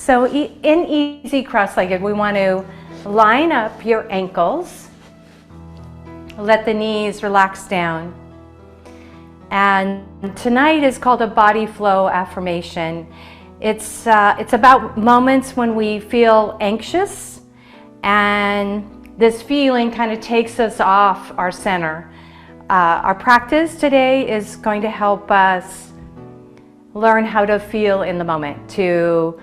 So in easy cross-legged, we want to line up your ankles. Let the knees relax down. And tonight is called a body flow affirmation. It's about moments when we feel anxious, and this feeling kind of takes us off our center. Our practice today is going to help us learn how to feel in the moment, to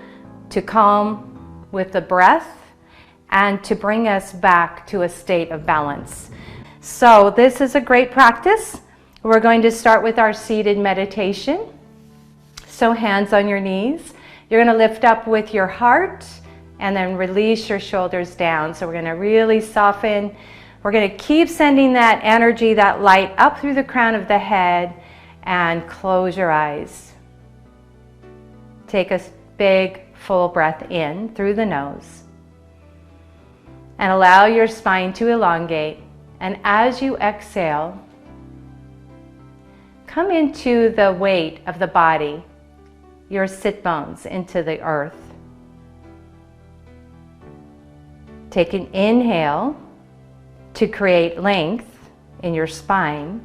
calm with the breath and to bring us back to a state of balance. So this is a great practice. We're going to start with our seated meditation. So hands on your knees. You're going to lift up with your heart and then release your shoulders down. So we're going to really soften. We're going to keep sending that energy, that light up through the crown of the head, and close your eyes. Take a big full breath in through the nose and allow your spine to elongate. And as you exhale, come into the weight of the body, your sit bones into the earth. Take an inhale to create length in your spine.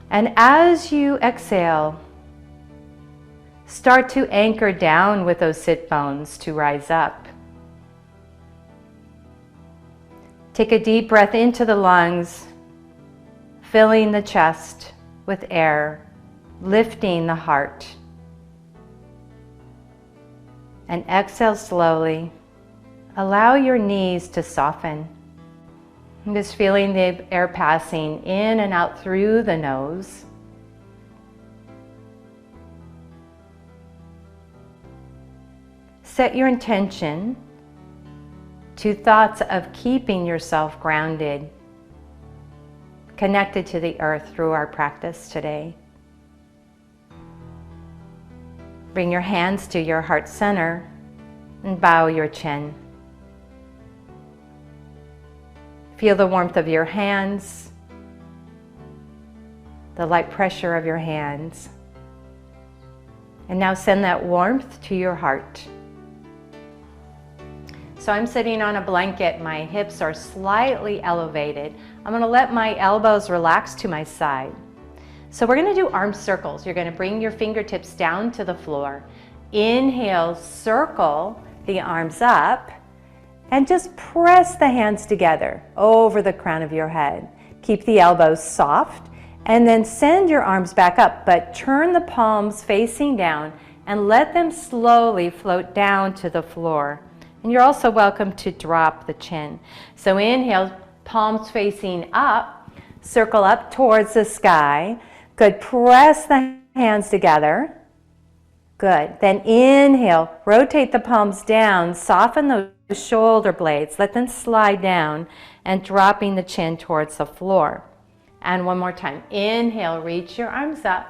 And as you exhale, start to anchor down with those sit bones to rise up. Take a deep breath into the lungs, filling the chest with air, lifting the heart. And exhale slowly. Allow your knees to soften. I'm just feeling the air passing in and out through the nose. Set your intention to thoughts of keeping yourself grounded, connected to the earth through our practice today. Bring your hands to your heart center and bow your chin. Feel the warmth of your hands, the light pressure of your hands. And now send that warmth to your heart. So I'm sitting on a blanket, my hips are slightly elevated. I'm going to let my elbows relax to my side. So we're going to do arm circles. You're going to bring your fingertips down to the floor. Inhale, circle the arms up, and just press the hands together over the crown of your head. Keep the elbows soft, and then send your arms back up, but turn the palms facing down and let them slowly float down to the floor. And you're also welcome to drop the chin. So inhale, palms facing up, circle up towards the sky. Good, press the hands together. Good, then inhale, rotate the palms down, soften those shoulder blades, let them slide down, and dropping the chin towards the floor. And one more time, inhale, reach your arms up,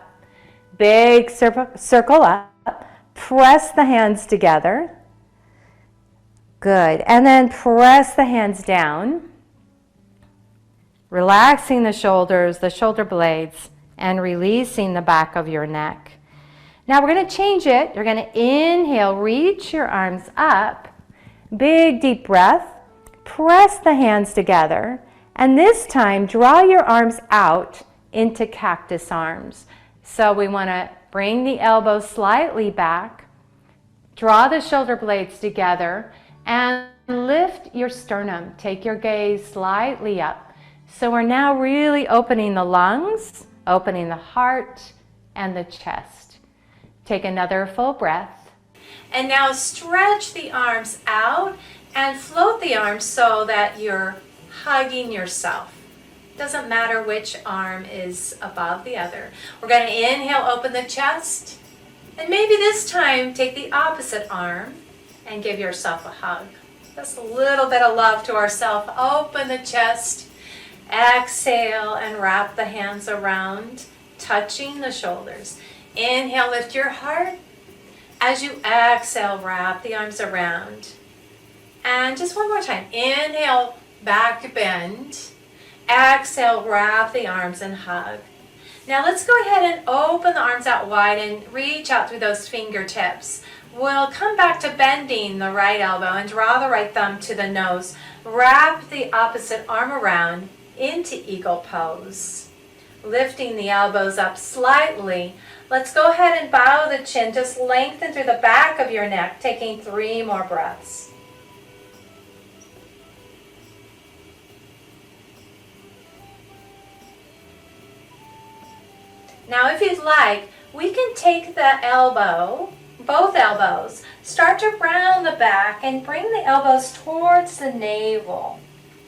big circle up, press the hands together. Good, and then press the hands down, relaxing the shoulders, the shoulder blades, and releasing the back of your neck. Now we're going to change it. You're going to inhale, reach your arms up, big deep breath, press the hands together, and this time draw your arms out into cactus arms. So we want to bring the elbows slightly back, draw the shoulder blades together, and lift your sternum. Take your gaze slightly up. So we're now really opening the lungs, opening the heart and the chest. Take another full breath. And now stretch the arms out and float the arms so that you're hugging yourself. Doesn't matter which arm is above the other. We're going to inhale, open the chest. And maybe this time take the opposite arm and give yourself a hug. Just a little bit of love to ourselves. Open the chest. Exhale and wrap the hands around, touching the shoulders. Inhale, lift your heart. As you exhale, wrap the arms around. And just one more time. Inhale, back bend. Exhale, wrap the arms and hug. Now let's go ahead and open the arms out wide and reach out through those fingertips. We'll come back to bending the right elbow and draw the right thumb to the nose. Wrap the opposite arm around into eagle pose. Lifting the elbows up slightly. Let's go ahead and bow the chin. Just lengthen through the back of your neck, taking 3 more breaths. Now, if you'd like, we can take the elbow, both elbows, start to round the back and bring the elbows towards the navel.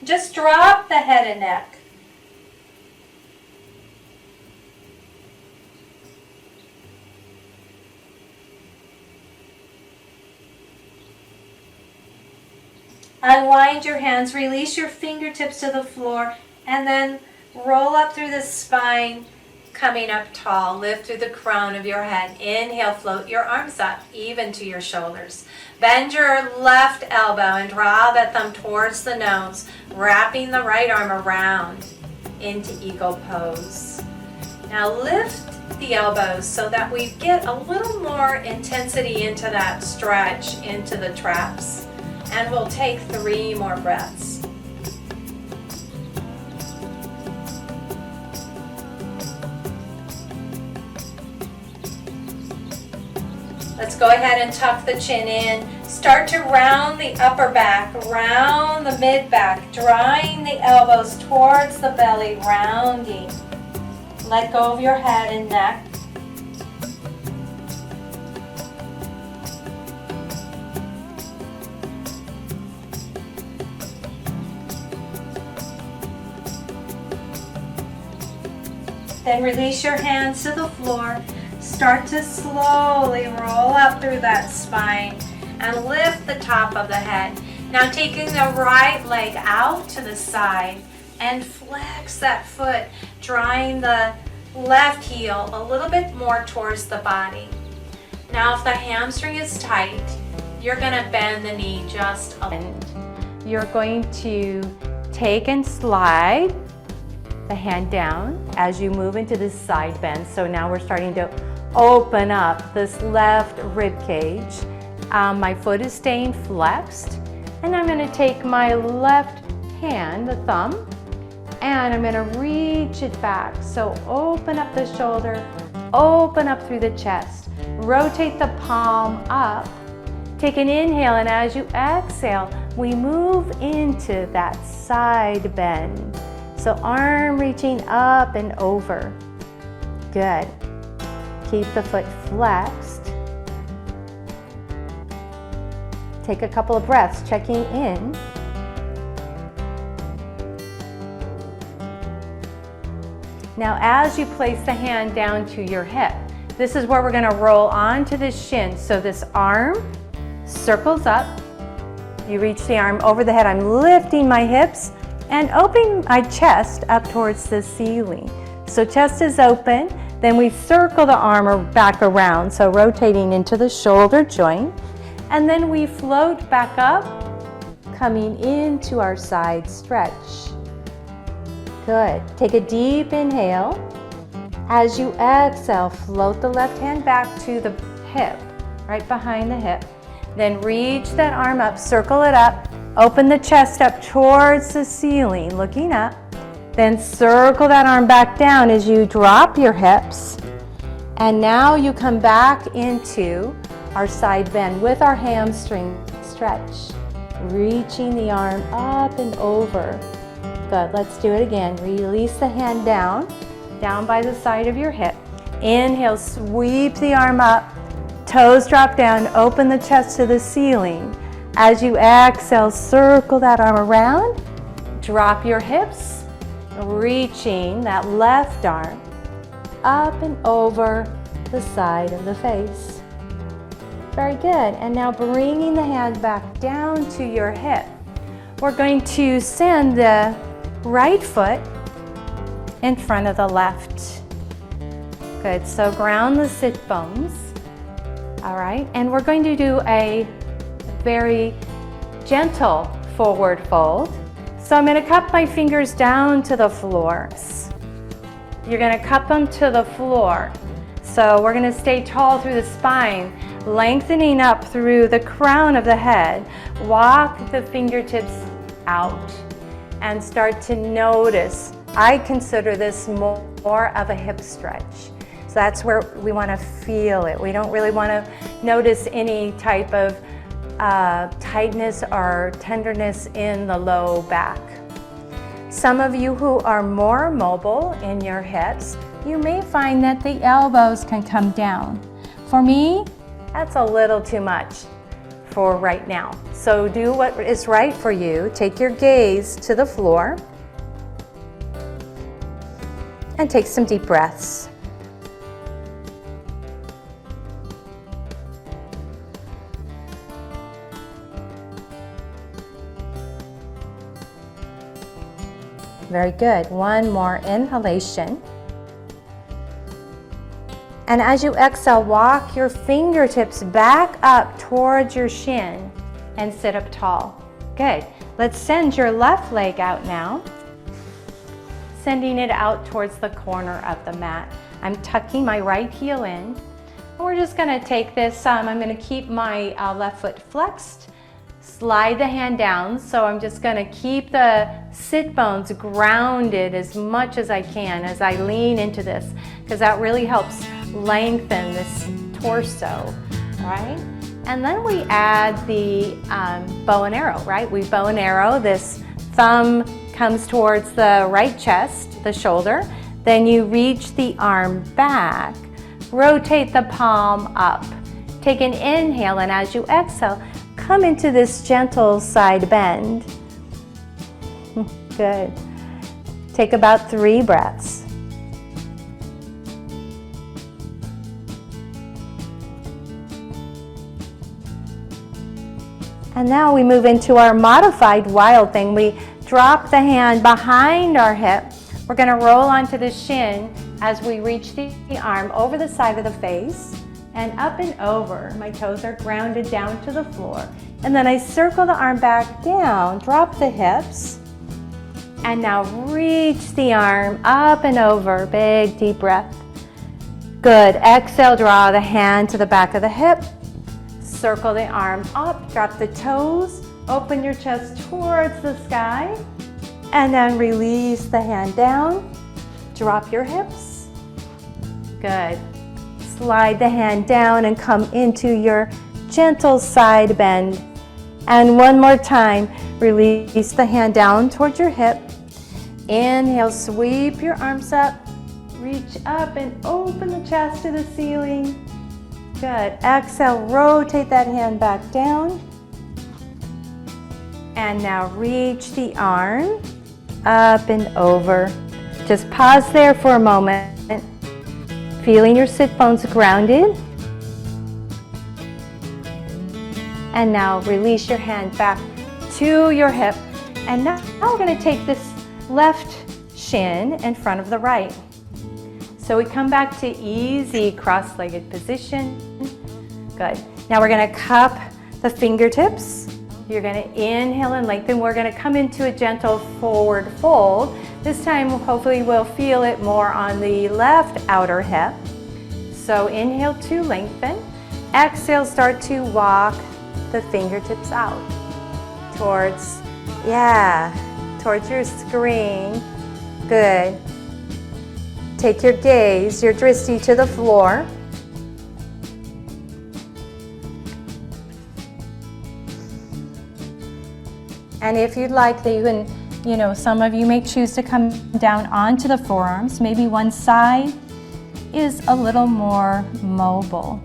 Just drop the head and neck. Unwind your hands, release your fingertips to the floor, and then roll up through the spine, coming up tall. Lift through the crown of your head. Inhale, float your arms up, even to your shoulders. Bend your left elbow and draw that thumb towards the nose, wrapping the right arm around into eagle pose. Now lift the elbows so that we get a little more intensity into that stretch, into the traps. And we'll take 3 more breaths. Let's go ahead and tuck the chin in. Start to round the upper back, round the mid back, drawing the elbows towards the belly, rounding. Let go of your head and neck. Then release your hands to the floor. Start to slowly roll up through that spine and lift the top of the head. Now taking the right leg out to the side and flex that foot, drawing the left heel a little bit more towards the body. Now if the hamstring is tight, you're going to bend the knee just a little. You're going to take and slide the hand down as you move into this side bend. So now we're starting to open up this left rib cage. My foot is staying flexed, and I'm going to take my left hand, the thumb, and I'm going to reach it back. So open up the shoulder, open up through the chest, rotate the palm up, take an inhale, and as you exhale, we move into that side bend. So arm reaching up and over. Good. Keep the foot flexed. Take a couple of breaths, checking in. Now as you place the hand down to your hip, this is where we're going to roll onto the shin. So this arm circles up. You reach the arm over the head. I'm lifting my hips and opening my chest up towards the ceiling. So chest is open, then we circle the arm back around, so rotating into the shoulder joint, and then we float back up, coming into our side stretch. Good. Take a deep inhale. As you exhale, float the left hand back to the hip, right behind the hip. Then reach that arm up, circle it up, open the chest up towards the ceiling, looking up. Then circle that arm back down as you drop your hips. And now you come back into our side bend with our hamstring stretch. Reaching the arm up and over. Good, let's do it again. Release the hand down by the side of your hip. Inhale, sweep the arm up. Toes drop down, open the chest to the ceiling. As you exhale, circle that arm around, drop your hips, reaching that left arm up and over the side of the face. Very good. And now bringing the hand back down to your hip. We're going to send the right foot in front of the left. Good. So ground the sit bones. All right. And we're going to do a very gentle forward fold. So I'm going to cup my fingers down to the floor. You're going to cup them to the floor. So we're going to stay tall through the spine. lengthening up through the crown of the head. Walk the fingertips out and start to notice. I consider this more of a hip stretch. So that's where we want to feel it. We don't really want to notice any type of tightness or tenderness in the low back. Some of you who are more mobile in your hips, you may find that the elbows can come down. For me, that's a little too much for right now. So do what is right for you. Take your gaze to the floor and take some deep breaths. Very good. One more inhalation. And as you exhale, walk your fingertips back up towards your shin and sit up tall. Good. Let's send your left leg out now, sending it out towards the corner of the mat. I'm tucking my right heel in. And we're just going to take this, I'm going to keep my left foot flexed. Slide the hand down, so I'm just going to keep the sit bones grounded as much as I can as I lean into this, because that really helps lengthen this torso, right? And then we add the bow and arrow, right? We bow and arrow. This thumb comes towards the right chest, the shoulder. Then you reach the arm back. Rotate the palm up. Take an inhale, and as you exhale, come into this gentle side bend. Good. Take about 3 breaths. And now we move into our modified wild thing. We drop the hand behind our hip. We're going to roll onto the shin as we reach the arm over the side of the face. And up and over. My toes are grounded down to the floor. And then I circle the arm back down, drop the hips, and now reach the arm up and over. Big deep breath. Good. Exhale, draw the hand to the back of the hip. Circle the arm up, drop the toes, open your chest towards the sky, and then release the hand down. Drop your hips. Good. Slide the hand down and come into your gentle side bend. And one more time, release the hand down towards your hip. Inhale, sweep your arms up. Reach up and open the chest to the ceiling. Good. Exhale, rotate that hand back down. And now reach the arm up and over. Just pause there for a moment. Feeling your sit bones grounded. And now release your hand back to your hip. And now we're going to take this left shin in front of the right. So we come back to easy cross-legged position. Good. Now we're going to cup the fingertips. You're going to inhale and lengthen. We're going to come into a gentle forward fold. This time, hopefully, we'll feel it more on the left outer hip. So inhale to lengthen. Exhale, start to walk the fingertips out towards your screen. Good. Take your gaze, your drishti to the floor. And if you'd like, you can, some of you may choose to come down onto the forearms. Maybe one side is a little more mobile.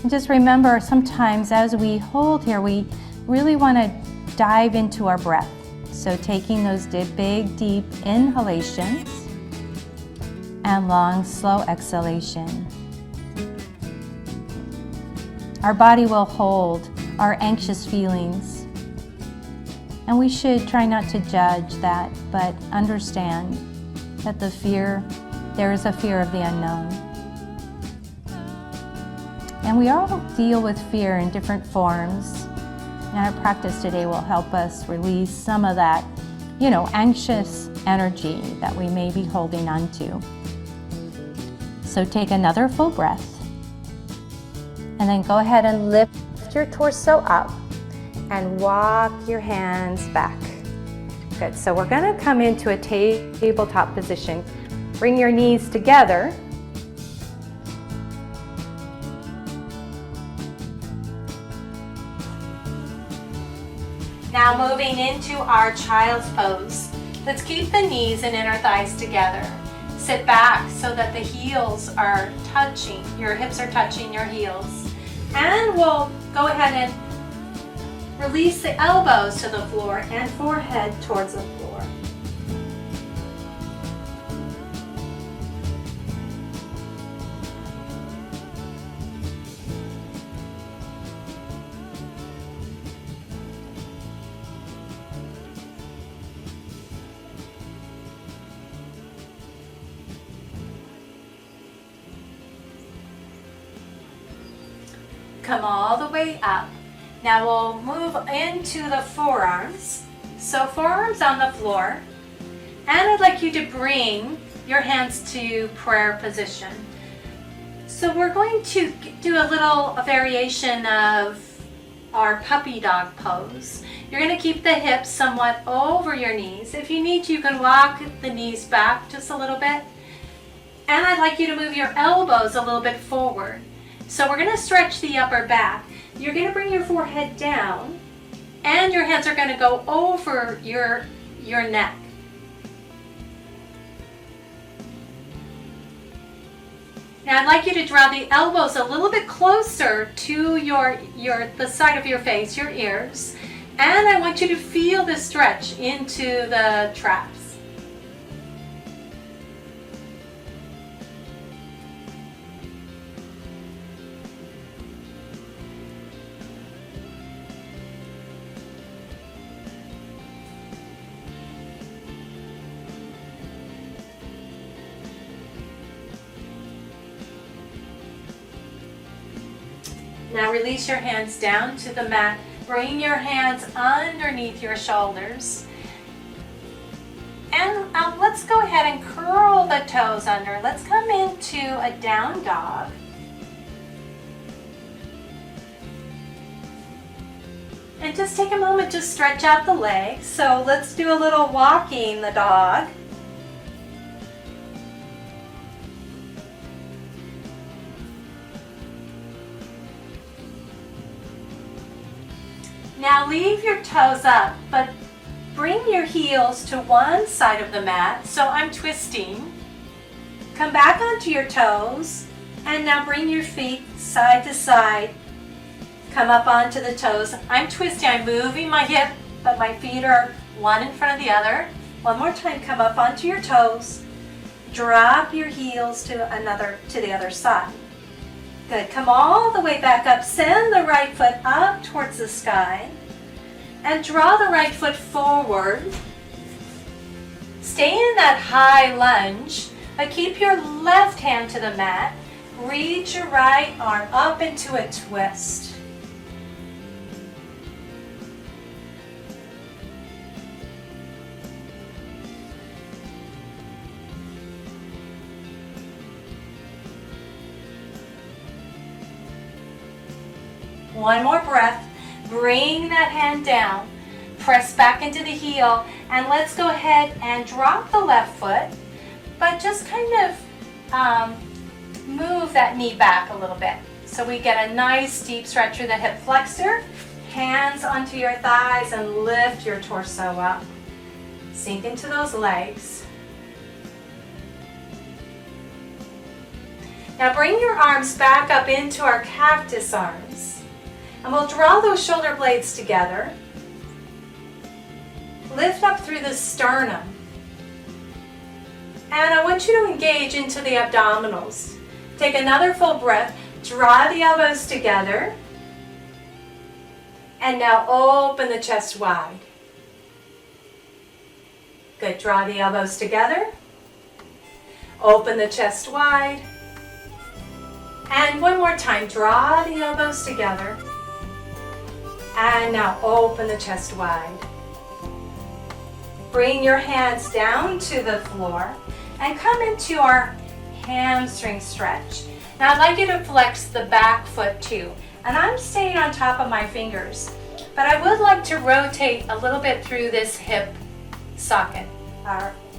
And just remember, sometimes as we hold here, we really want to dive into our breath. So taking those big, deep inhalations and long, slow exhalation. Our body will hold our anxious feelings. And we should try not to judge that, but understand that there is a fear of the unknown. And we all deal with fear in different forms. And our practice today will help us release some of that, anxious energy that we may be holding on to. So take another full breath. And then go ahead and lift your torso up and walk your hands back. Good, so we're gonna come into a tabletop position. Bring your knees together. Now moving into our child's pose. Let's keep the knees and inner thighs together. Sit back so that the heels are touching, your hips are touching your heels. And we'll go ahead and release the elbows to the floor and forehead towards the floor. Come all the way up. Now we'll move into the forearms. So forearms on the floor. And I'd like you to bring your hands to prayer position. So we're going to do a little variation of our puppy dog pose. You're going to keep the hips somewhat over your knees. If you need to, you can walk the knees back just a little bit. And I'd like you to move your elbows a little bit forward. So we're going to stretch the upper back. You're going to bring your forehead down and your hands are going to go over your neck. Now I'd like you to draw the elbows a little bit closer to the side of your face, your ears. And I want you to feel the stretch into the traps. Now release your hands down to the mat. Bring your hands underneath your shoulders. And let's go ahead and curl the toes under. Let's come into a down dog. And just take a moment to stretch out the legs. So let's do a little walking the dog. Now leave your toes up, but bring your heels to one side of the mat. So I'm twisting. Come back onto your toes, and now bring your feet side to side. Come up onto the toes. I'm twisting, I'm moving my hip, but my feet are one in front of the other. One more time, come up onto your toes. Drop your heels to the other side. Good, come all the way back up. Send the right foot up towards the sky. And draw the right foot forward. Stay in that high lunge, but keep your left hand to the mat. Reach your right arm up into a twist. One more breath. Bring that hand down. Press back into the heel. And let's go ahead and drop the left foot. But just kind of move that knee back a little bit. So we get a nice deep stretch through the hip flexor. Hands onto your thighs and lift your torso up. Sink into those legs. Now bring your arms back up into our cactus arms. And we'll draw those shoulder blades together. Lift up through the sternum. And I want you to engage into the abdominals. Take another full breath. Draw the elbows together. And now open the chest wide. Good. Draw the elbows together. Open the chest wide. And one more time. Draw the elbows together. And now open the chest wide. Bring your hands down to the floor and come into our hamstring stretch. Now I'd like you to flex the back foot too. And I'm staying on top of my fingers, but I would like to rotate a little bit through this hip socket.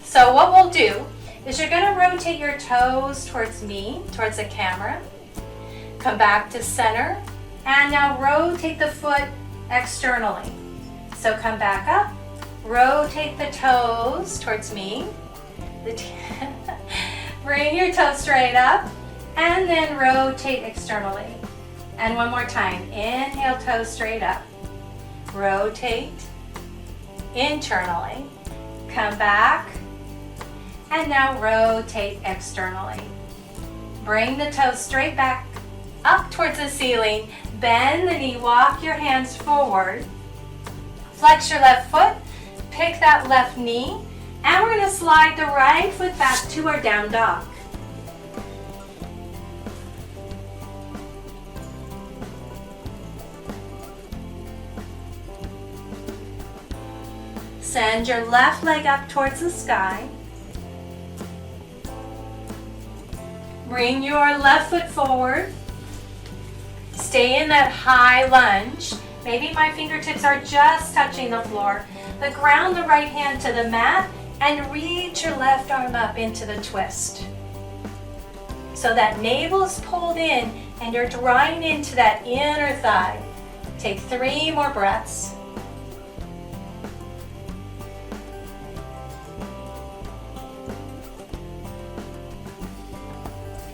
So what we'll do is you're going to rotate your toes towards me, towards the camera. Come back to center, and now rotate the foot externally. So come back up, rotate the toes towards me. Bring your toes straight up, and then rotate externally. And one more time, inhale, toes straight up. Rotate internally. Come back, and now rotate externally. Bring the toes straight back up towards the ceiling. Bend the knee, walk your hands forward. Flex your left foot, pick that left knee, and we're going to slide the right foot back to our down dog. Send your left leg up towards the sky. Bring your left foot forward. Stay in that high lunge. Maybe my fingertips are just touching the floor. But ground the right hand to the mat and reach your left arm up into the twist. So that navel is pulled in and you're drawing into that inner thigh. Take 3 more breaths.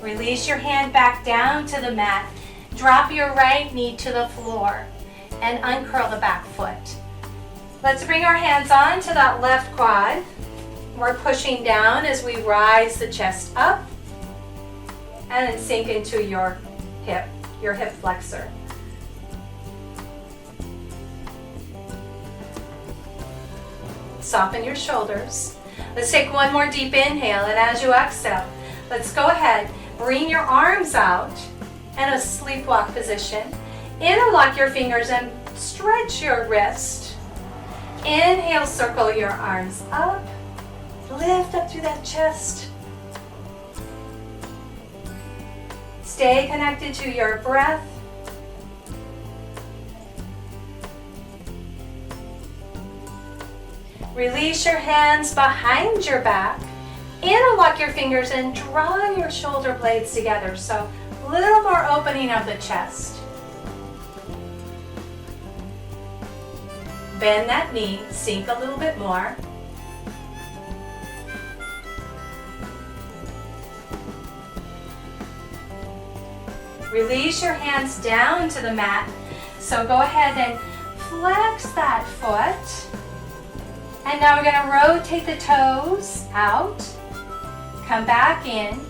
Release your hand back down to the mat. Drop your right knee to the floor and uncurl the back foot. Let's bring our hands on to that left quad. We're pushing down as we rise the chest up and then sink into your hip flexor. Soften your shoulders. Let's take one more deep inhale, and as you exhale, let's go ahead, bring your arms out in a sleepwalk position. Interlock your fingers and stretch your wrist. Inhale, circle your arms up. Lift up through that chest. Stay connected to your breath. Release your hands behind your back. Interlock your fingers and draw your shoulder blades together. So a little more opening of the chest. Bend that knee, sink a little bit more. Release your hands down to the mat. So go ahead and flex that foot. And now we're going to rotate the toes out. Come back in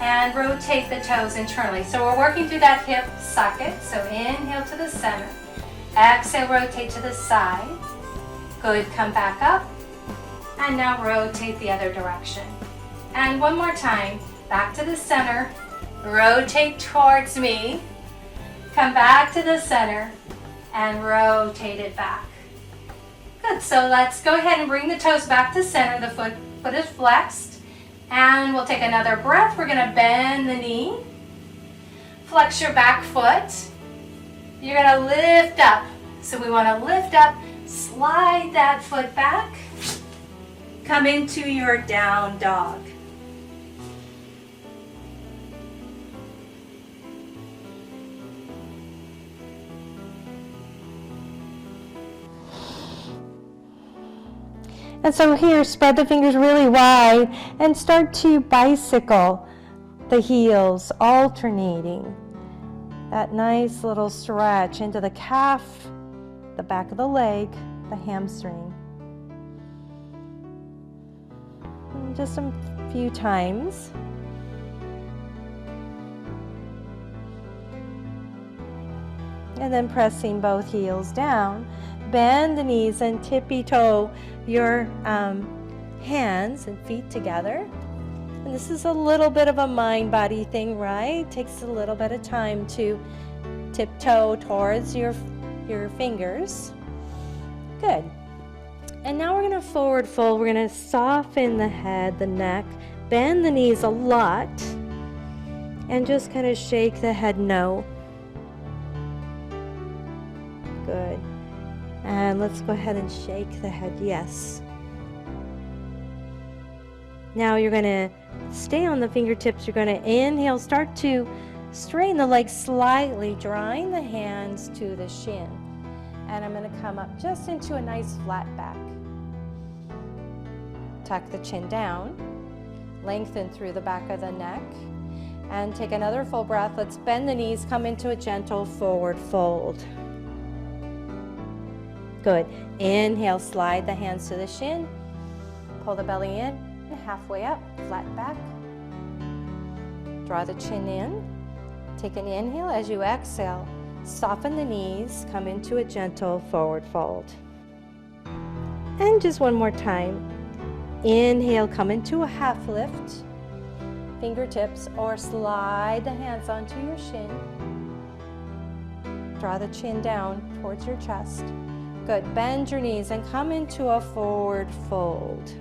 and rotate the toes internally. So we're working through that hip socket. So inhale to the center. Exhale, rotate to the side. Good, come back up. And now rotate the other direction. And one more time, back to the center. Rotate towards me. Come back to the center and rotate it back. Good, so let's go ahead and bring the toes back to center. The foot is flexed. And we'll take another breath. We're going to bend the knee. Flex your back foot. You're going to lift up. So we want to lift up, slide that foot back. Come into your down dog. And so here, spread the fingers really wide and start to bicycle the heels, alternating. That nice little stretch into the calf, the back of the leg, the hamstring. And just a few times. And then pressing both heels down. Bend the knees and tippy-toe your hands and feet together. And this is a little bit of a mind-body thing, right? Takes a little bit of time to tiptoe towards your fingers. Good. And now we're going to forward fold. We're going to soften the head, the neck, bend the knees a lot. And just kind of shake the head no. Good. And let's go ahead and shake the head yes. Now you're going to stay on the fingertips. You're going to inhale, start to straighten the legs slightly, drawing the hands to the shin. And I'm going to come up just into a nice flat back. Tuck the chin down, lengthen through the back of the neck, and take another full breath. Let's bend the knees, come into a gentle forward fold. Good. Inhale, slide the hands to the shin. Pull the belly in, halfway up, flat back. Draw the chin in. Take an inhale. As you exhale, soften the knees, come into a gentle forward fold. And just one more time. Inhale, come into a half lift. Fingertips, or slide the hands onto your shin. Draw the chin down towards your chest. Good. Bend your knees and come into a forward fold.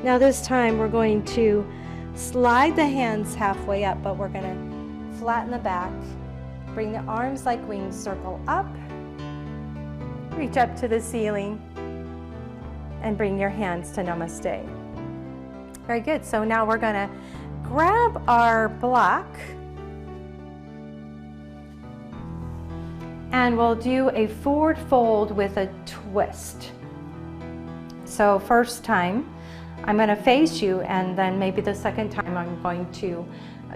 Now this time we're going to slide the hands halfway up, but we're going to flatten the back. Bring the arms like wings, circle up. Reach up to the ceiling and bring your hands to namaste. Very good. So now we're going to grab our block and we'll do a forward fold with a twist. So first time, I'm going to face you, and then maybe the second time I'm going to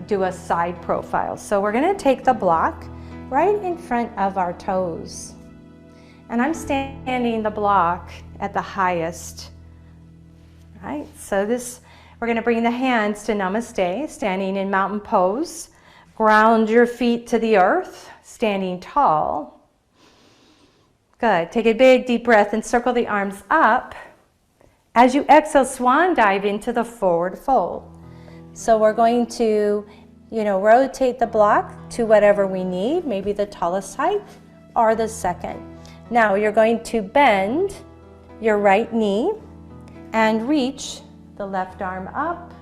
do a side profile. So we're going to take the block right in front of our toes. And I'm standing the block at the highest. Right? So we're going to bring the hands to namaste, standing in mountain pose. Ground your feet to the earth, standing tall. Good. Take a big deep breath and circle the arms up. As you exhale, swan dive into the forward fold. So we're going to, rotate the block to whatever we need, maybe the tallest height or the second. Now you're going to bend your right knee and reach the left arm up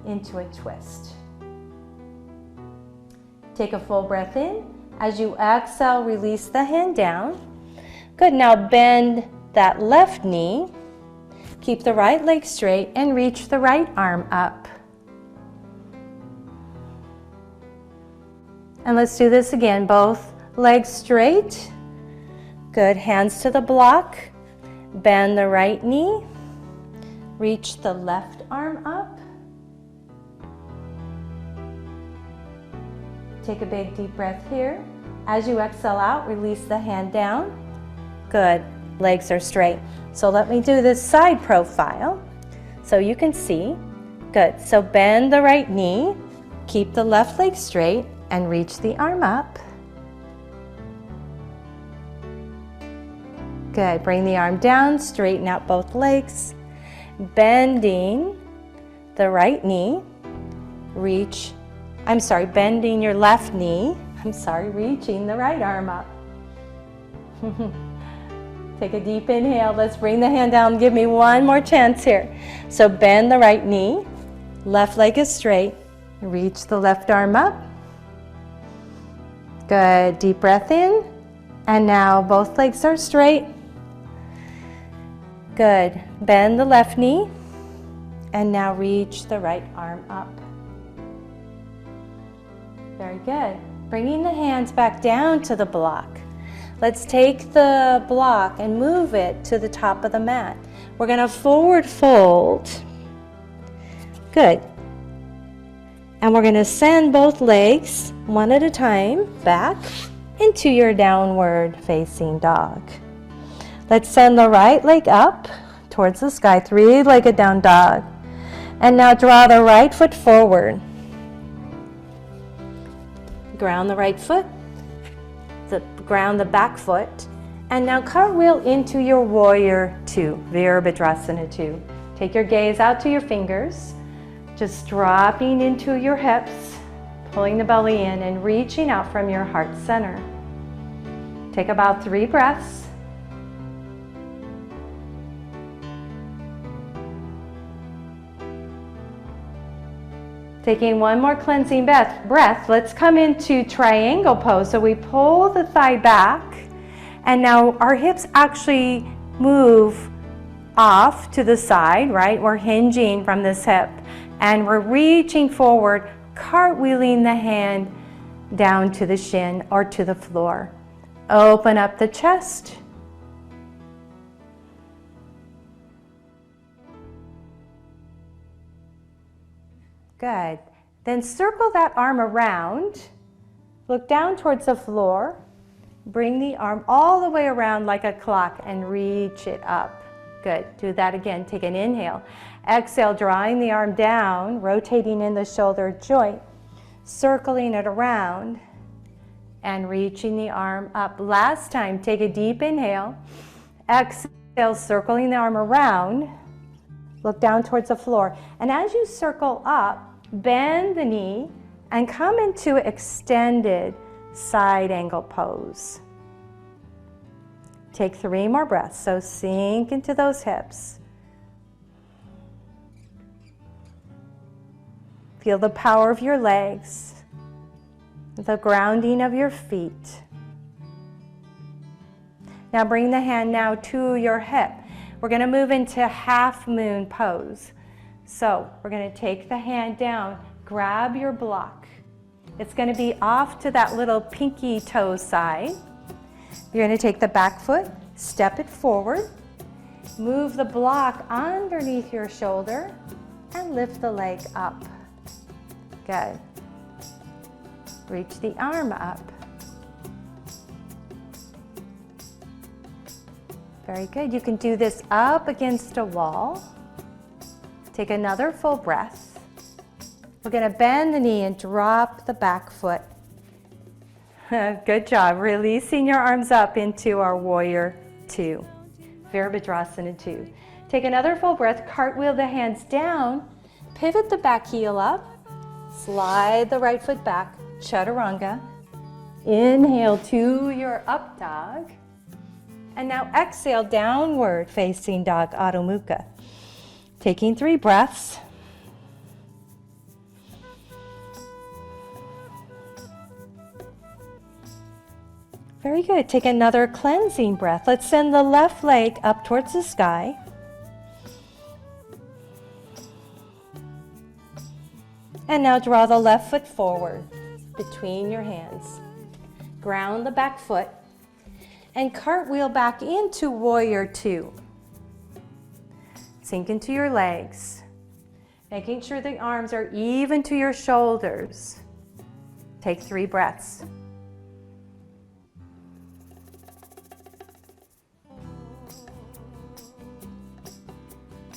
into a twist. Take a full breath in. As you exhale, release the hand down. Good. Now bend that left knee. Keep the right leg straight and reach the right arm up. And let's do this again. Both legs straight. Good. Hands to the block. Bend the right knee. Reach the left arm up. Take a big deep breath here. As you exhale out, release the hand down. Good. Legs are straight. So let me do this side profile so you can see. Good. So bend the right knee, keep the left leg straight, and reach the arm up. Good. Bring the arm down, straighten out both legs, bending the right knee, bending your left knee, reaching the right arm up. Take a deep inhale. Let's bring the hand down. Give me one more chance here. So bend the right knee. Left leg is straight. Reach the left arm up. Good. Deep breath in. And now both legs are straight. Good. Bend the left knee. And now reach the right arm up. Very good. Bringing the hands back down to the block. Let's take the block and move it to the top of the mat. We're going to forward fold. Good. And we're going to send both legs one at a time back into your downward facing dog. Let's send the right leg up towards the sky, three-legged down dog. And now draw the right foot forward. Ground the right foot. Ground the back foot, and now cartwheel into your warrior 2, Virabhadrasana 2. Take your gaze out to your fingers, just dropping into your hips, pulling the belly in and reaching out from your heart center. Take about 3 breaths. Taking one more cleansing breath, let's come into triangle pose. So we pull the thigh back, and now our hips actually move off to the side, right? We're hinging from this hip, and we're reaching forward, cartwheeling the hand down to the shin or to the floor. Open up the chest. Good. Then circle that arm around. Look down towards the floor. Bring the arm all the way around like a clock and reach it up. Good. Do that again. Take an inhale. Exhale, drawing the arm down, rotating in the shoulder joint, circling it around, and reaching the arm up. Last time, take a deep inhale. Exhale, circling the arm around. Look down towards the floor. And as you circle up, bend the knee and come into extended side angle pose. Take 3 more breaths. So sink into those hips. Feel the power of your legs, the grounding of your feet. Now bring the hand now to your hip. We're going to move into half moon pose. So we're going to take the hand down, grab your block. It's going to be off to that little pinky toe side. You're going to take the back foot, step it forward, move the block underneath your shoulder, and lift the leg up. Good. Reach the arm up. Very good. You can do this up against a wall. Take another full breath. We're going to bend the knee and drop the back foot. Good job. Releasing your arms up into our warrior 2. Virabhadrasana 2. Take another full breath. Cartwheel the hands down. Pivot the back heel up. Slide the right foot back. Chaturanga. Inhale to your up dog. And now exhale, downward facing dog, Adho Mukha. Taking 3 breaths. Very good. Take another cleansing breath. Let's send the left leg up towards the sky. And now draw the left foot forward between your hands. Ground the back foot and cartwheel back into warrior 2. Sink into your legs, making sure the arms are even to your shoulders. Take 3 breaths.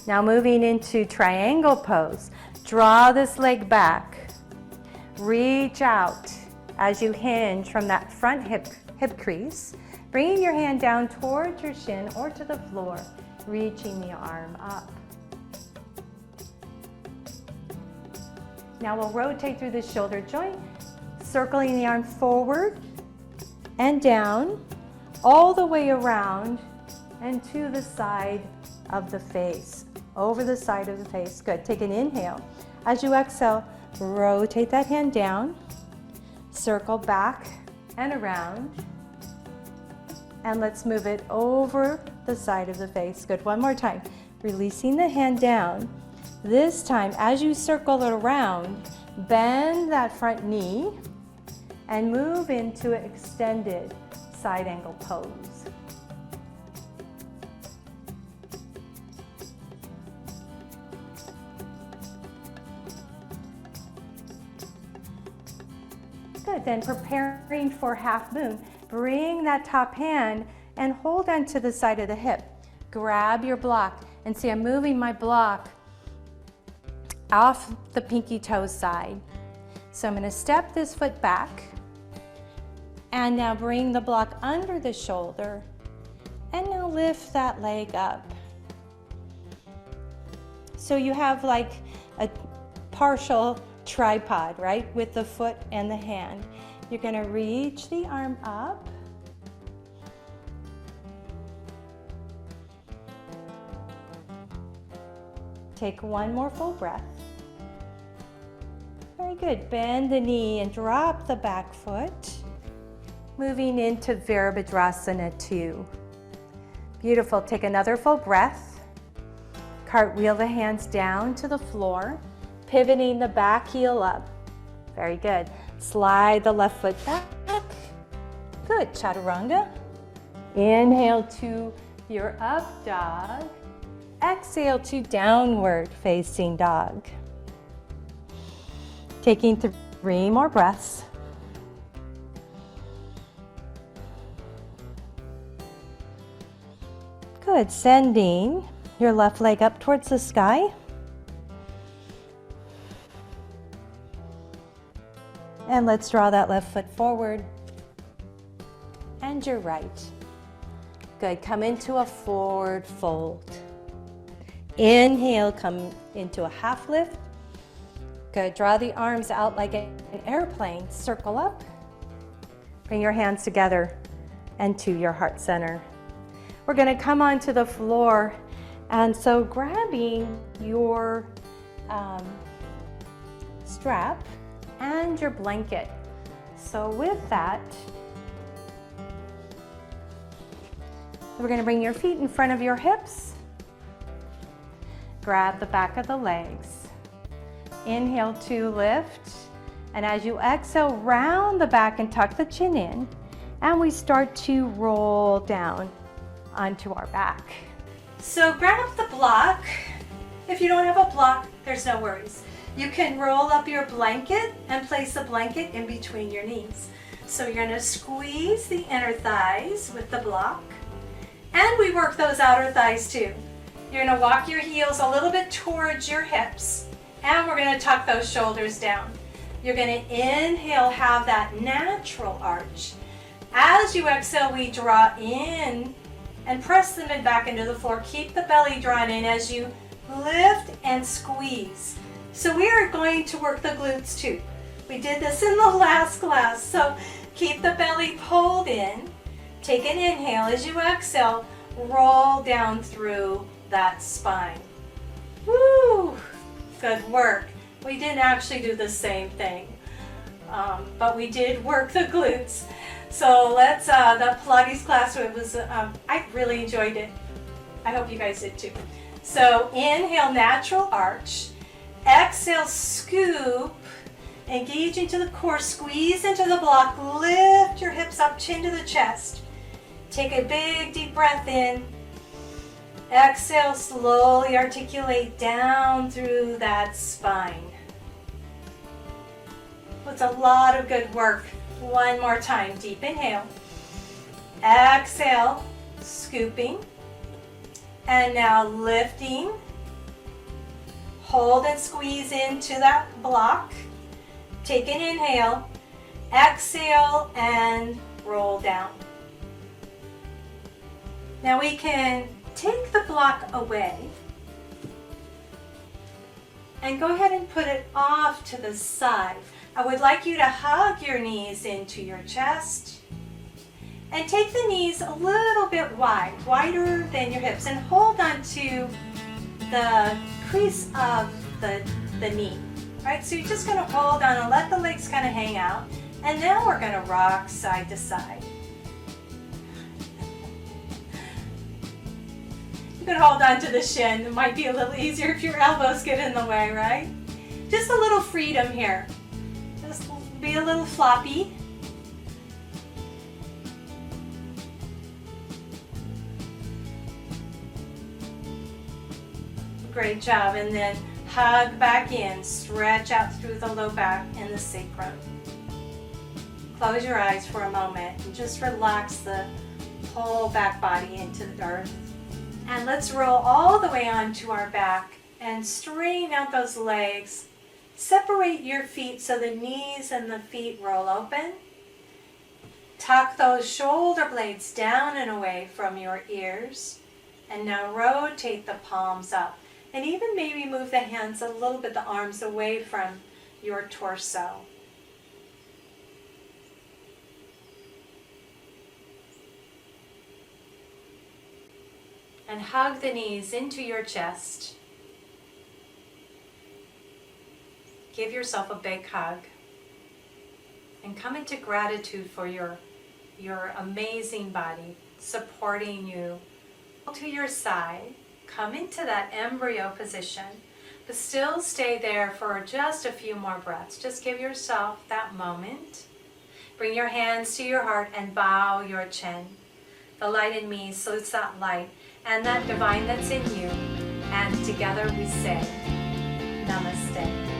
Now moving into triangle pose. Draw this leg back. Reach out as you hinge from that front hip crease. Bringing your hand down towards your shin or to the floor. Reaching the arm up. Now we'll rotate through the shoulder joint, circling the arm forward and down, all the way around and to the side of the face, over the side of the face. Good. Take an inhale. As you exhale, rotate that hand down, circle back and around, and let's move it over the side of the face. Good. One more time. Releasing the hand down. This time, as you circle it around, bend that front knee and move into an extended side angle pose. Good. Then preparing for half moon, bring that top hand and hold onto the side of the hip. Grab your block and see I'm moving my block off the pinky toe side. So I'm going to step this foot back and now bring the block under the shoulder and now lift that leg up. So you have like a partial tripod, right, with the foot and the hand. You're going to reach the arm up. Take one more full breath. Very good. Bend the knee and drop the back foot. Moving into Virabhadrasana 2. Beautiful. Take another full breath. Cartwheel the hands down to the floor, pivoting the back heel up. Very good. Slide the left foot back. Good. Chaturanga. Inhale to your up dog. Exhale to downward facing dog. Taking 3 more breaths. Good. Sending your left leg up towards the sky. And let's draw that left foot forward. And your right. Good. Come into a forward fold. Inhale, come into a half lift. Good. Draw the arms out like an airplane. Circle up. Bring your hands together and to your heart center. We're going to come onto the floor, and so grabbing your strap and your blanket. So with that, we're going to bring your feet in front of your hips. Grab the back of the legs. Inhale to lift, and as you exhale, round the back and tuck the chin in, and we start to roll down onto our back. So grab the block. If you don't have a block, there's no worries. You can roll up your blanket and place the blanket in between your knees. So you're going to squeeze the inner thighs with the block, and we work those outer thighs too. You're going to walk your heels a little bit towards your hips, and we're going to tuck those shoulders down. You're going to inhale, have that natural arch. As you exhale, we draw in and press the mid back into the floor. Keep the belly drawn in as you lift and squeeze. So we are going to work the glutes too. We did this in the last class, so keep the belly pulled in. Take an inhale. As you exhale, roll down through that spine. Woo! Good work. We didn't actually do the same thing, but we did work the glutes. So let's, the Pilates class, I really enjoyed it. I hope you guys did too. So inhale, natural arch. Exhale, scoop. Engage into the core, squeeze into the block. Lift your hips up, chin to the chest. Take a big deep breath in. Exhale, slowly articulate down through that spine. It's a lot of good work. One more time, deep inhale. Exhale, scooping. And now lifting. Hold and squeeze into that block. Take an inhale. Exhale and roll down. Now we can take the block away and go ahead and put it off to the side. I would like you to hug your knees into your chest and take the knees a little bit wide, wider than your hips, and hold on to the crease of the knee. Right? So you're just going to hold on and let the legs kind of hang out, and now we're going to rock side to side. You can hold on to the shin. It might be a little easier if your elbows get in the way, right? Just a little freedom here. Just be a little floppy. Great job. And then hug back in. Stretch out through the low back and the sacrum. Close your eyes for a moment and just relax the whole back body into the earth. And let's roll all the way onto our back and straighten out those legs. Separate your feet so the knees and the feet roll open. Tuck those shoulder blades down and away from your ears. And now rotate the palms up. And even maybe move the hands a little bit, the arms away from your torso. And hug the knees into your chest. give yourself a big hug and come into gratitude for your amazing body supporting you to your side. Come into that embryo position, but still stay there for just a few more breaths. Just give yourself that moment. Bring your hands to your heart and bow your chin. The light in me salutes that light and that divine that's in you. And together we say, Namaste.